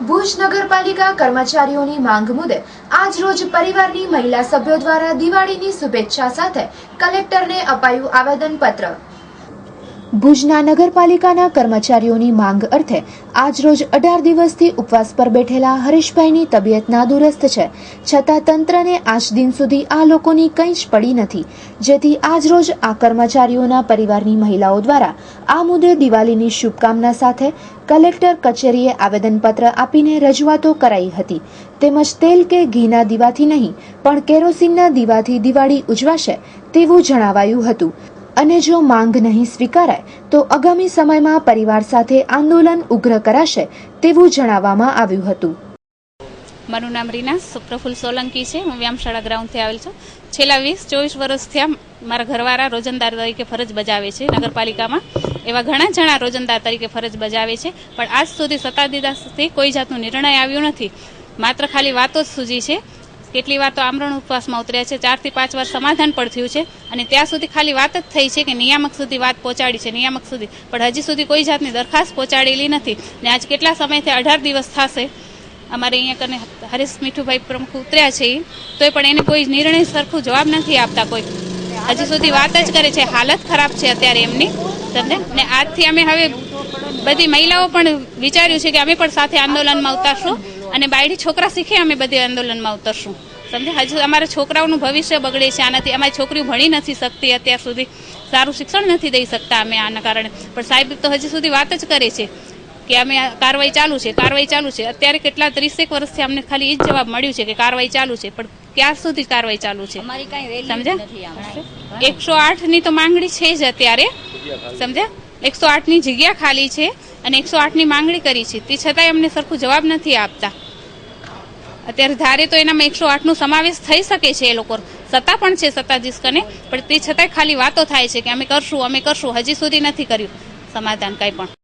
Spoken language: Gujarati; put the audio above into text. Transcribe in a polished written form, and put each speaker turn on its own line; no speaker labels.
ભુજ નગરપાલિકા કર્મચારીઓની માંગ મુદ્દે આજ રોજ પરિવારની મહિલા સભ્યો દ્વારા દિવાળીની શુભેચ્છા સાથે કલેક્ટરને અપાયું આવેદનપત્ર। ભુજના નગરપાલિકાના કર્મચારીઓની માંગ અર્થે આજ રોજ 18 દિવસથી ઉપવાસ પર બેઠેલા હરીશભાઈની તબિયત નાદુરસ્ત છે, છતાં તંત્રને આજ દિન સુધી આ લોકોની કંઈ જ પડી નથી, જેથી આજ રોજ આ કર્મચારીઓના પરિવારની મહિલાઓ દ્વારા આ મુદ્દે દિવાળીની શુભકામના સાથે કલેક્ટર કચેરીએ આવેદનપત્ર આપીને રજૂઆતો કરાઈ હતી। તેમજ તેલ કે ઘીના દીવાથી નહીં પણ કેરોસીનના દીવાથી દિવાળી ઉજવાશે તેવું જણાવાયું હતું અને જો માંગ નહીં સ્વીકારાય તો આગામી સમયમાં પરિવાર સાથે આંદોલન ઉગ્ર કરાશે તેવું જણાવવામાં આવ્યું હતું।
મારું નામ રીના પ્રફુલ સોલંકી છે। હું વ્યાયામશાળા ગ્રાઉન્ડથી આવેલ છું। છેલ્લા 20-24 વર્ષથી મારા ઘરવાળા રોજંદાર તરીકે ફરજ બજાવે છે નગરપાલિકામાં। એવા ઘણા જણા રોજંદાર તરીકે ફરજ બજાવે છે, પણ આજ સુધી સત્તાધીશથી કોઈ જાતનો નિર્ણય આવ્યો નથી। માત્ર ખાલી વાતો જ સૂજી છે। કેટલી વાર તો આમરણ ઉપવાસમાં ઉતર્યા છે, 4 થી 5 વાર સમાધાન પણ થયું છે અને ત્યાં સુધી ખાલી વાત જ થઈ છે કે નિયામક સુધી વાત પહોંચાડી છે, નિયામક સુધી, પણ હજી સુધી કોઈ જાતની દરખાસ્ત પહોંચાડેલી નથી। ને આજ કેટલા સમયથી 18 દિવસ થશે અમારે અહીંયા કરીને હરીશ મીઠુભાઈ પ્રમુખ ઉતર્યા છે, તોય પણ એને કોઈ નિર્ણય સરખું જવાબ નથી આપતા। કોઈ હજી સુધી વાત જ કરે છે। હાલત ખરાબ છે અત્યારે એમની, સમજે ને। આજથી અમે હવે બધી મહિલાઓ પણ વિચાર્યું છે કે અમે પણ સાથે આંદોલનમાં ઉતરશું અને બાયડી છોકરા શીખે અમે બધી આંદોલનમાં ઉતરશું, સમજે। હજુ અમારા છોકરાઓનું ભવિષ્ય બગડે છે આનાથી। અમારી છોકરીઓ ભણી નથી શકતી, અત્યાર સુધી સારું શિક્ષણ નથી દઈ શકતા અમે આના કારણે, પણ સાહેબ તો હજી સુધી વાત જ કરે છે કે અમે કાર્યવાહી ચાલુ છે, કાર્યવાહી ચાલુ છે। અત્યારે કેટલા 30 વર્ષથી અમને ખાલી એ જ જવાબ મળ્યું છે કે કાર્યવાહી ચાલુ છે, પણ ક્યાં સુધી કાર્યવાહી ચાલુ છે, સમજે। 108 ની તો માંગણી છે જ અત્યારે, સમજે। 108 ની જગ્યા ખાલી છે અને 108 ની માંગણી કરી છે, તે છતાંય અમને સરખું જવાબ નથી આપતા। અત્યારે ધારે તો એનામાં 108 નો સમાવેશ થઈ શકે છે, એ લોકો સત્તા પણ છે સત્તાધીશ કને, પણ તે છતાંય ખાલી વાતો થાય છે કે અમે કરશું, હજી સુધી નથી કર્યું સમાધાન કંઈ પણ।